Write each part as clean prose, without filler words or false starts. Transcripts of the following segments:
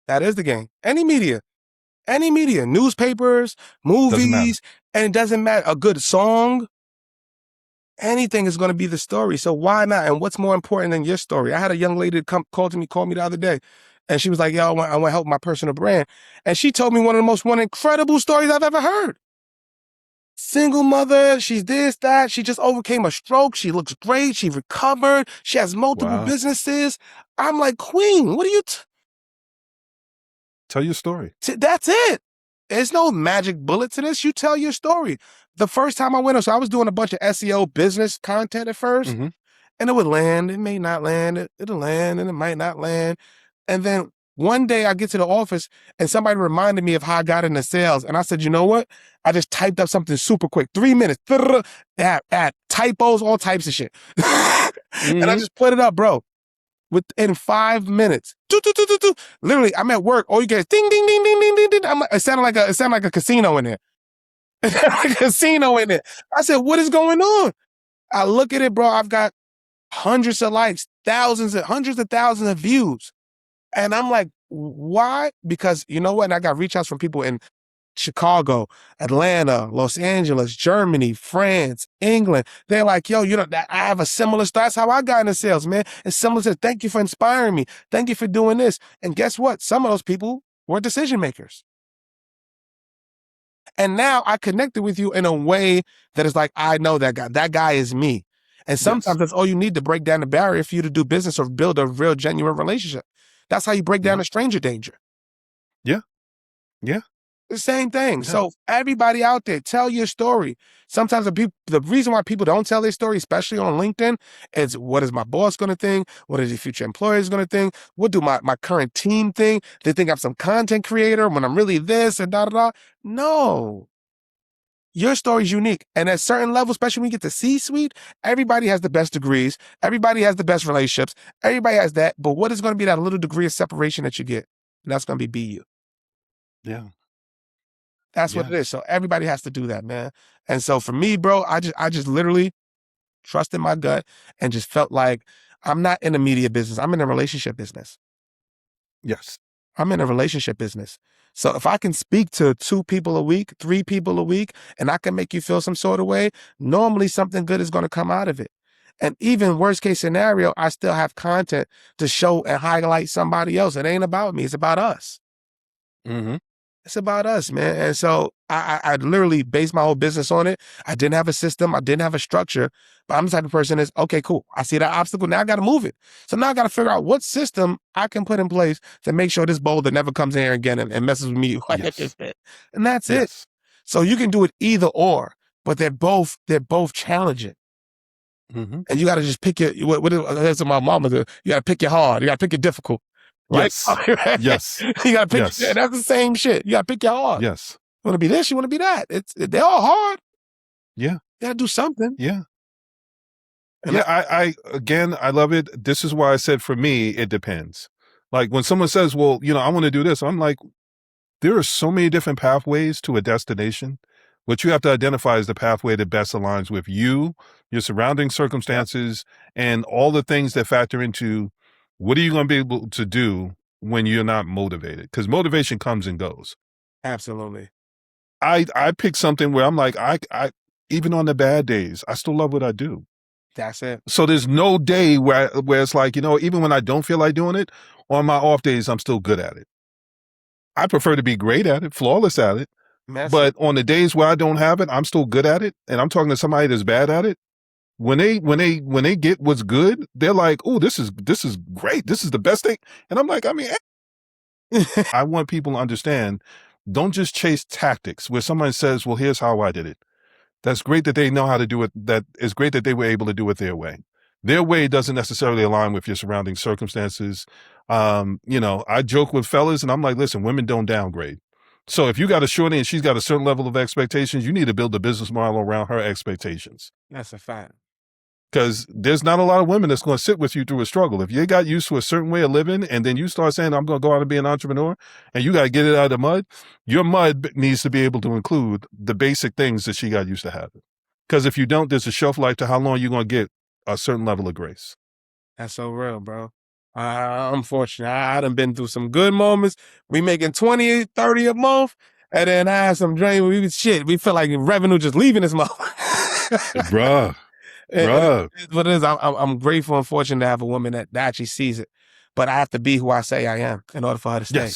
That is the game. Any media, newspapers, Doesn't matter. movies, and it doesn't matter. A good song, anything is going to be the story. So why not? And what's more important than your story? I had a young lady call me the other day, and she was like, "Yo, I want to help my personal brand," and she told me one incredible stories I've ever heard. Single mother, she's this, that. She just overcame a stroke. She looks great. She recovered. She has multiple businesses. I'm like, Queen, what are you? Tell your story. That's it. There's no magic bullet to this. You tell your story. The first time I went on, so I was doing a bunch of SEO business content at first, and it would land. It may not land. It'll land, and it might not land. And then one day I get to the office, and somebody reminded me of how I got into sales. And I said, you know what? I just typed up something super quick, 3 minutes. At typos, all types of shit. And I just put it up, bro. Within 5 minutes, literally, I'm at work. All you get is ding, ding, ding, ding, ding, ding, ding. It sounded like a casino in there. Like a casino in there. I said, what is going on? I look at it, bro. I've got hundreds of likes, hundreds of thousands of views. And I'm like, why? Because you know what? And I got reach outs from people in Chicago, Atlanta, Los Angeles, Germany, France, England. They're like, yo, I have a similar story. That's how I got into sales, man. And someone said, thank you for inspiring me. Thank you for doing this. And guess what? Some of those people were decision makers. And now I connected with you in a way that is like, I know that guy. That guy is me. And sometimes that's all you need to break down the barrier for you to do business or build a real, genuine relationship. That's how you break down a stranger danger. Yeah. Yeah. The same thing. Yeah. So everybody out there, tell your story. Sometimes the reason why people don't tell their story, especially on LinkedIn, is what is my boss going to think? What is the future employers going to think? What do my current team think? They think I'm some content creator when I'm really this and da-da-da. No. Your story is unique. And at certain levels, especially when you get to C-suite, everybody has the best degrees. Everybody has the best relationships. Everybody has that. But what is going to be that little degree of separation that you get? And that's going to be you. Yeah. That's what it is. So everybody has to do that, man. And so for me, bro, I just literally trusted my gut and just felt like I'm not in the media business. I'm in a relationship business. Yes. I'm in a relationship business. So if I can speak to 2 people a week, 3 people a week, and I can make you feel some sort of way, normally something good is going to come out of it. And even worst case scenario, I still have content to show and highlight somebody else. It ain't about me. It's about us. It's about us, man. And so I literally based my whole business on it. I didn't have a system. I didn't have a structure. But I'm the type of person that's, okay, cool. I see that obstacle. Now I got to move it. So now I got to figure out what system I can put in place to make sure this boulder never comes in here again and messes with me. Yes. And that's it. So you can do it either or, but they're both challenging. And you got to just pick that's what my mama do. You got to pick your hard. You got to pick your difficult. Yes. Right? Yes. You got to pick. Yes. That's the same shit. You got to pick your hard. Yes. You want to be this. You want to be that. They're all hard. Yeah. You got to do something. Yeah. And I love it. This is why I said for me, it depends. Like when someone says, well, I want to do this. I'm like, there are so many different pathways to a destination. What you have to identify is the pathway that best aligns with you, your surrounding circumstances, and all the things that factor into what are you going to be able to do when you're not motivated? Because motivation comes and goes. Absolutely. I pick something where I'm like, I even on the bad days, I still love what I do. That's it. So there's no day where it's like, even when I don't feel like doing it, on my off days, I'm still good at it. I prefer to be great at it, flawless at it. But on the days where I don't have it, I'm still good at it. And I'm talking to somebody that's bad at it. When they get what's good, they're like, oh, this is great. This is the best thing. And I'm like, I want people to understand, don't just chase tactics where someone says, well, here's how I did it. That's great that they know how to do it. That is great that they were able to do it their way. Their way doesn't necessarily align with your surrounding circumstances. I joke with fellas and I'm like, listen, women don't downgrade. So if you got a shorty and she's got a certain level of expectations, you need to build a business model around her expectations. That's a fact. Because there's not a lot of women that's going to sit with you through a struggle. If you got used to a certain way of living and then you start saying, I'm going to go out and be an entrepreneur and you got to get it out of the mud, your mud needs to be able to include the basic things that she got used to having. Because if you don't, there's a shelf life to how long you're going to get a certain level of grace. That's so real, bro. I'm fortunate. I done been through some good moments. We making 20, 30 a month. And then I had some dream. We feel like revenue just leaving this month. Bruh. It is what it is. I'm grateful and fortunate to have a woman that actually sees it. But I have to be who I say I am in order for her to stay.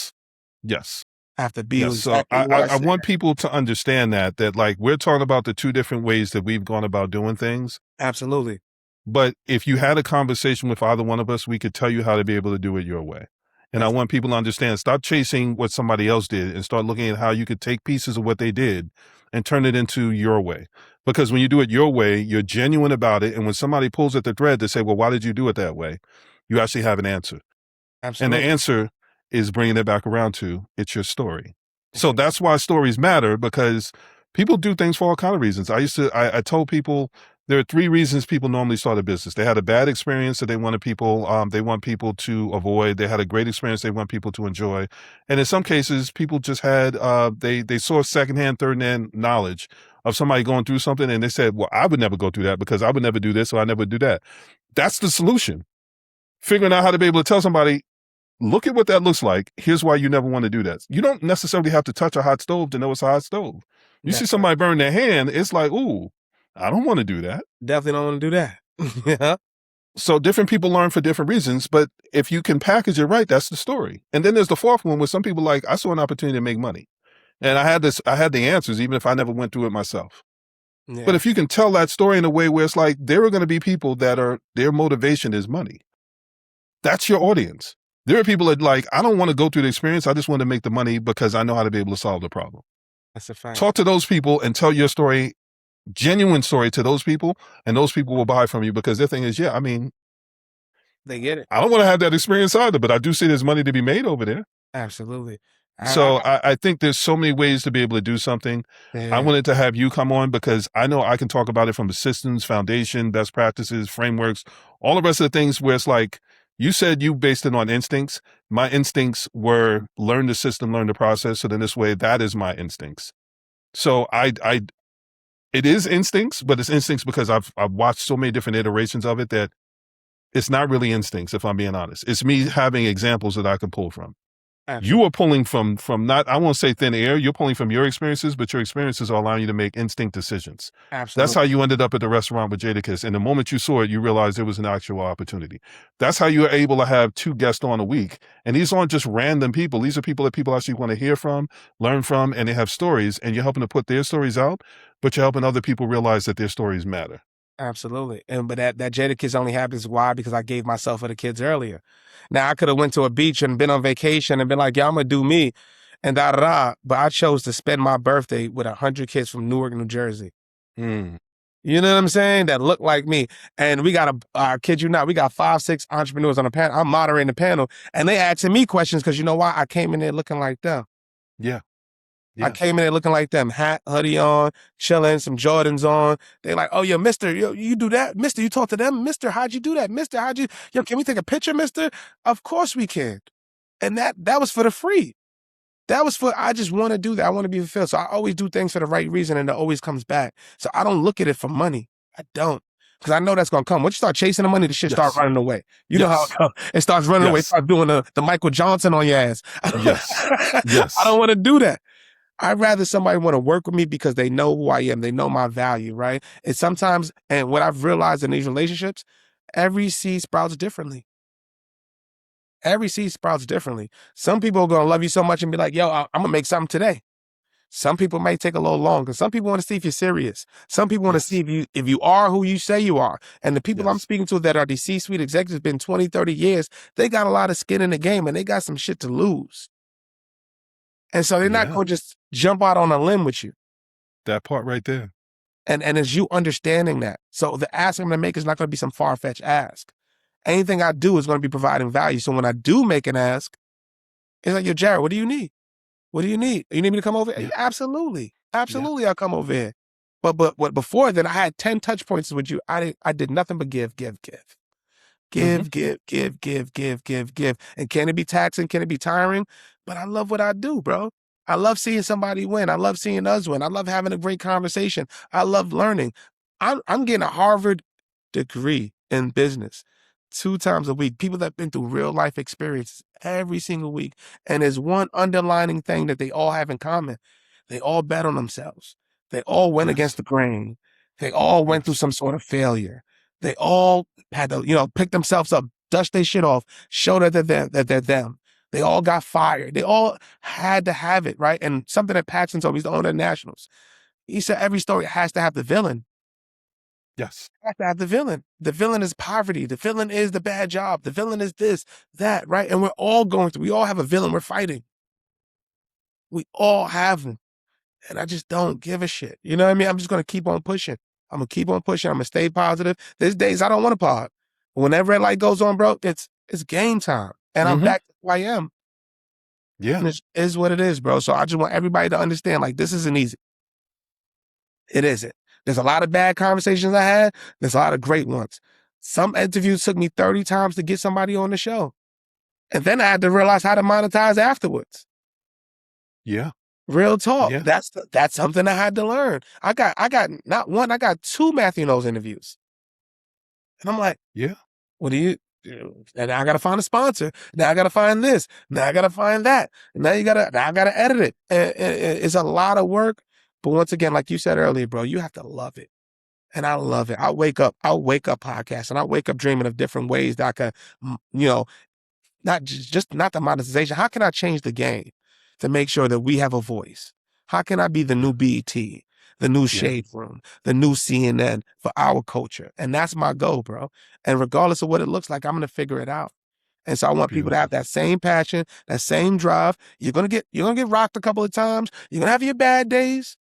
Yes. I have to be Yes. So exactly who I want people to understand that like we're talking about the two different ways that we've gone about doing things. Absolutely. But if you had a conversation with either one of us, we could tell you how to be able to do it your way. And I want people to understand, stop chasing what somebody else did and start looking at how you could take pieces of what they did and turn it into your way. Because when you do it your way, you're genuine about it. And when somebody pulls at the thread to say, well, why did you do it that way? You actually have an answer. Absolutely. And the answer is bringing it back around to it's your story. So that's why stories matter, because people do things for all kinds of reasons. I told people there are 3 reasons people normally start a business. They had a bad experience that they want people to avoid. They had a great experience they want people to enjoy. And in some cases, people just had, they saw secondhand, third-hand knowledge of somebody going through something. And they said, well, I would never go through that because I would never do this or I never do that. That's the solution. Figuring out how to be able to tell somebody, look at what that looks like. Here's why you never want to do that. You don't necessarily have to touch a hot stove to know it's a hot stove. You see somebody burn their hand, it's like, ooh, I don't want to do that. Definitely don't want to do that. Yeah. So different people learn for different reasons, but if you can package it right, that's the story. And then there's the fourth one where some people like, I saw an opportunity to make money. And I had the answers, even if I never went through it myself. Yeah. But if you can tell that story in a way where it's like, there are going to be people that their motivation is money. That's your audience. There are people that like, I don't want to go through the experience. I just want to make the money because I know how to be able to solve the problem. That's a fact. Talk to those people and tell your story, genuine story to those people, and those people will buy from you because their thing is, yeah, I mean, they get it. I don't want to have that experience either, but I do see there's money to be made over there. Absolutely. So I think there's so many ways to be able to do something. Yeah. I wanted to have you come on because I know I can talk about it from the systems, foundation, best practices, frameworks, all the rest of the things where it's like, you said you based it on instincts. My instincts were learn the system, learn the process. So then this way, that is my instincts. So it is instincts, but it's instincts because I've watched so many different iterations of it that it's not really instincts, if I'm being honest. It's me having examples that I can pull from. Absolutely. You are pulling from not, I won't say thin air, you're pulling from your experiences, but your experiences are allowing you to make instinct decisions. Absolutely. That's how you ended up at the restaurant with Jadakiss. And the moment you saw it, you realized there was an actual opportunity. That's how you were able to have 2 guests on a week. And these aren't just random people. These are people that people actually want to hear from, learn from, and they have stories. And you're helping to put their stories out, but you're helping other people realize that their stories matter. Absolutely. But that Jadakiss only happens why? Because I gave myself for the kids earlier. Now I could have went to a beach and been on vacation and been like, yeah, I'm gonna do me and da. But I chose to spend my birthday with 100 kids from Newark, New Jersey. You know what I'm saying? That look like me. And we got I kid you not, we got 5, 6 entrepreneurs on the panel. I'm moderating the panel and they asking me questions because you know why? I came in there looking like them. Yeah. I came in there looking like them, hat, hoodie on, chilling, some Jordans on. They like, oh, yo, mister, you do that? Mister, you talk to them? Mister, how'd you do that? Mister, can we take a picture, mister? Of course we can. And that was for the free. That was I just want to do that. I want to be fulfilled. So I always do things for the right reason and it always comes back. So I don't look at it for money. I don't. Because I know that's going to come. Once you start chasing the money, the shit start running away. You know how it goes. It starts running away. It starts doing the Michael Johnson on your ass. Yes. I don't want to do that. I'd rather somebody want to work with me because they know who I am. They know my value, right? And sometimes, and what I've realized in these relationships, every seed sprouts differently. Every seed sprouts differently. Some people are going to love you so much and be like, yo, I'm going to make something today. Some people may take a little longer. Some people want to see if you're serious. Some people want to see if you are who you say you are. And the people I'm speaking to that are these C-suite executives, been 20, 30 years, they got a lot of skin in the game and they got some shit to lose. And so they're not going to just jump out on a limb with you. That part right there. And it's you understanding that. So the ask I'm going to make is not going to be some far-fetched ask. Anything I do is going to be providing value. So when I do make an ask, it's like, yo, Jarrett, what do you need? What do you need? You need me to come over? Yeah. Absolutely. Absolutely, I'll come over here. But before then, I had 10 touch points with you. I did nothing but give. Give. And can it be taxing? Can it be tiring? But I love what I do, bro. I love seeing somebody win. I love seeing us win. I love having a great conversation. I love learning. I'm getting a Harvard degree in business. 2 times a week. People that have been through real life experiences every single week. And there's one underlining thing that they all have in common. They all bet on themselves. They all went against the grain. They all went through some sort of failure. They all had to, pick themselves up, dust their shit off, show that they're them. They all got fired. They all had to have it, right? And something that Paxton told me, he's the owner of Nationals. He said every story has to have the villain. Yes. Have to have the villain. The villain is poverty. The villain is the bad job. The villain is this, that, right? And we're all we all have a villain we're fighting. We all have them. And I just don't give a shit. You know what I mean? I'm just going to keep on pushing. I'm going to keep on pushing. I'm going to stay positive. There's days I don't want to pod. But when that red light goes on, bro, it's game time. And I'm back to who I am. Yeah. And it is what it is, bro. So I just want everybody to understand, like, this isn't easy. It isn't. There's a lot of bad conversations I had. There's a lot of great ones. Some interviews took me 30 times to get somebody on the show. And then I had to realize how to monetize afterwards. Yeah. Real talk. Yeah. That's something I had to learn. I got not one, I got 2 Matthew Knowles interviews. And I'm like, yeah. What do you do? And now I gotta find a sponsor. Now I gotta find this. Now I gotta find that. Now I gotta edit it. And it's a lot of work. But once again, like you said earlier, bro, you have to love it. And I love it. I'll wake up podcasts, and I wake up dreaming of different ways that I could, not the monetization. How can I change the game to make sure that we have a voice? How can I be the new BET, the new Shade Room, the new CNN for our culture? And that's my goal, bro. And regardless of what it looks like, I'm going to figure it out. And so I want people to have that same passion, that same drive. You're gonna get rocked a couple of times. You're gonna have your bad days.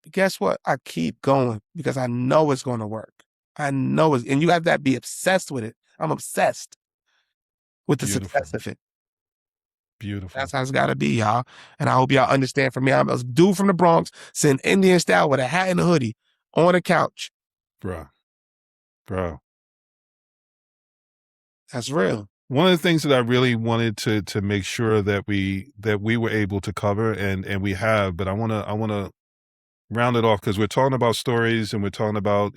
But guess what? I keep going because I know it's gonna work. I know it, and you have that be obsessed with it. I'm obsessed with the success of it. Beautiful. That's how it's gotta be, y'all. And I hope y'all understand from me. I'm a dude from the Bronx, sitting Indian style with a hat and a hoodie on a couch. Bro. That's real. One of the things that I really wanted to make sure that we were able to cover, and we have, but I wanna round it off because we're talking about stories and we're talking about,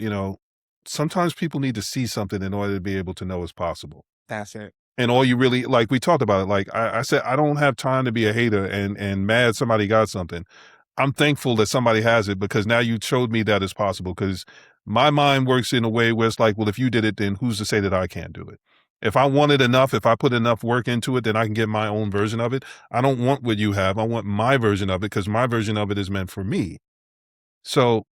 sometimes people need to see something in order to be able to know it's possible. That's it. And all you really, like we talked about it, like I said, I don't have time to be a hater and mad somebody got something. I'm thankful that somebody has it because now you showed me that it's possible, because my mind works in a way where it's like, well, if you did it, then who's to say that I can't do it? If I want it enough, if I put enough work into it, then I can get my own version of it. I don't want what you have. I want my version of it because my version of it is meant for me. So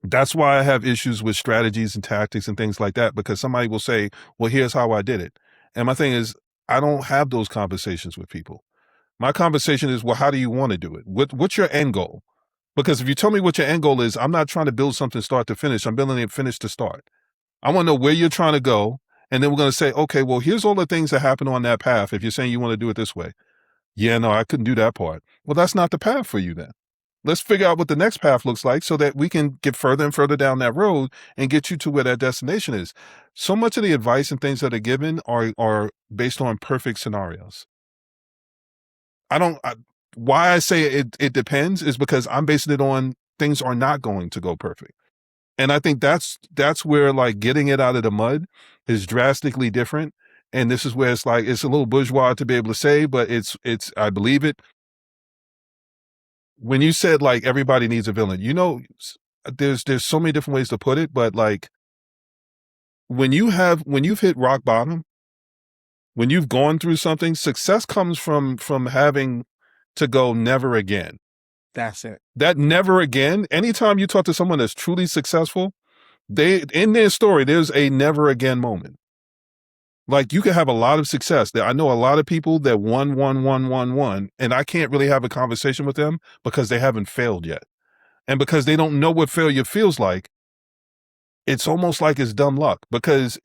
that's why I have issues with strategies and tactics and things like that, because somebody will say, well, here's how I did it. And my thing is, I don't have those conversations with people. My conversation is, well, how do you want to do it? What's your end goal? Because if you tell me what your end goal is, I'm not trying to build something start to finish. I'm building it finish to start. I want to know where you're trying to go. And then we're going to say, okay, well, here's all the things that happen on that path. If you're saying you want to do it this way. Yeah, no, I couldn't do that part. Well, that's not the path for you then. Let's figure out what the next path looks like so that we can get further and further down that road and get you to where that destination is. So much of the advice and things that are given are based on perfect scenarios. Why I say it depends is because I'm basing it on things are not going to go perfect. And I think that's where, like, getting it out of the mud is drastically different. And this is where it's like, it's a little bourgeois to be able to say, but it's I believe it. When you said, like, everybody needs a villain, there's so many different ways to put it, but like when you've hit rock bottom, when you've gone through something, success comes from having to go never again. That's it. That never again, anytime you talk to someone that's truly successful, in their story, there's a never again moment. Like, you can have a lot of success. I know a lot of people that won, and I can't really have a conversation with them because they haven't failed yet. And because they don't know what failure feels like, it's almost like it's dumb luck, because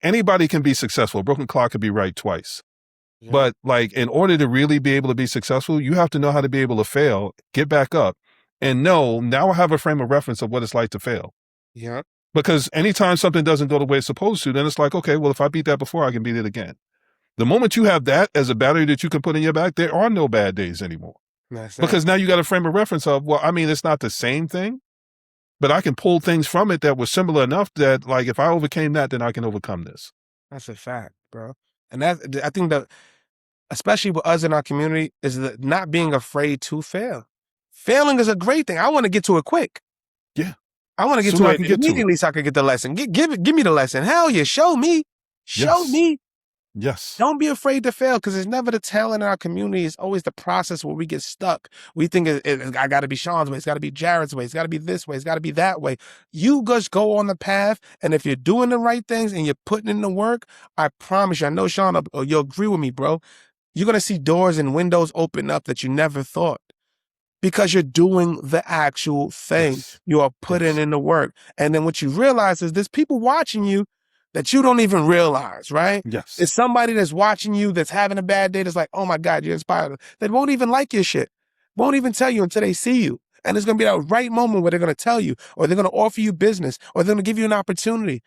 anybody can be successful. A broken clock could be right twice. Yeah. But like, in order to really be able to be successful, you have to know how to be able to fail, get back up, and know, now I have a frame of reference of what it's like to fail. Yeah. Because anytime something doesn't go the way it's supposed to, then it's like, okay, well, if I beat that before, I can beat it again. The moment you have that as a battery that you can put in your back, there are no bad days anymore. Because now you got a frame of reference of, well, I mean, it's not the same thing, but I can pull things from it that were similar enough that, like, if I overcame that, then I can overcome this. That's a fact, bro. And I think that, especially with us in our community, is the not being afraid to fail. Failing is a great thing. I want to get to it quick. Yeah. I want to get Soon to I it can get to it. immediately so I can get the lesson. Give me the lesson. Hell yeah, show me. Show Yes. me. Yes. Don't be afraid to fail, because it's never the talent in our community. It's always the process where we get stuck. We think I got to be Sean's way. It's got to be Jarrett's way. It's got to be this way. It's got to be that way. You just go on the path, and if you're doing the right things and you're putting in the work, I promise you, I know Sean, you'll agree with me, bro. You're going to see doors and windows open up that you never thought, because you're doing the actual thing. Yes. You are putting in the work. And then what you realize is there's people watching you that you don't even realize, right? Yes. It's somebody that's watching you that's having a bad day that's like, oh my God, you're inspired. They won't even like your shit. Won't even tell you until they see you. And it's going to be that right moment where they're going to tell you, or they're going to offer you business, or they're going to give you an opportunity.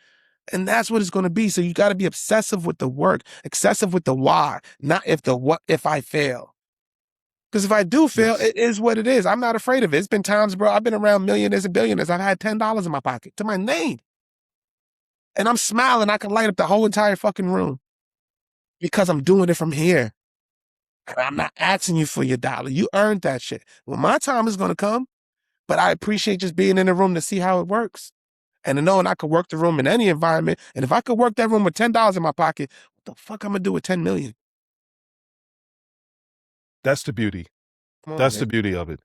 And that's what it's going to be. So you got to be obsessive with the work, excessive with the why, not if the what if I fail. Because if I do fail, Yes. it is what it is. I'm not afraid of it. It's been times, bro, I've been around millionaires and billionaires. I've had $10 in my pocket to my name. And I'm smiling. I can light up the whole entire fucking room because I'm doing it from here. And I'm not asking you for your dollar. You earned that shit. Well, my time is going to come, but I appreciate just being in the room to see how it works. And to knowing I could work the room in any environment. And if I could work that room with $10 in my pocket, what the fuck I'm going to do with 10 million? That's the beauty. Come on, That's man. the beauty of it.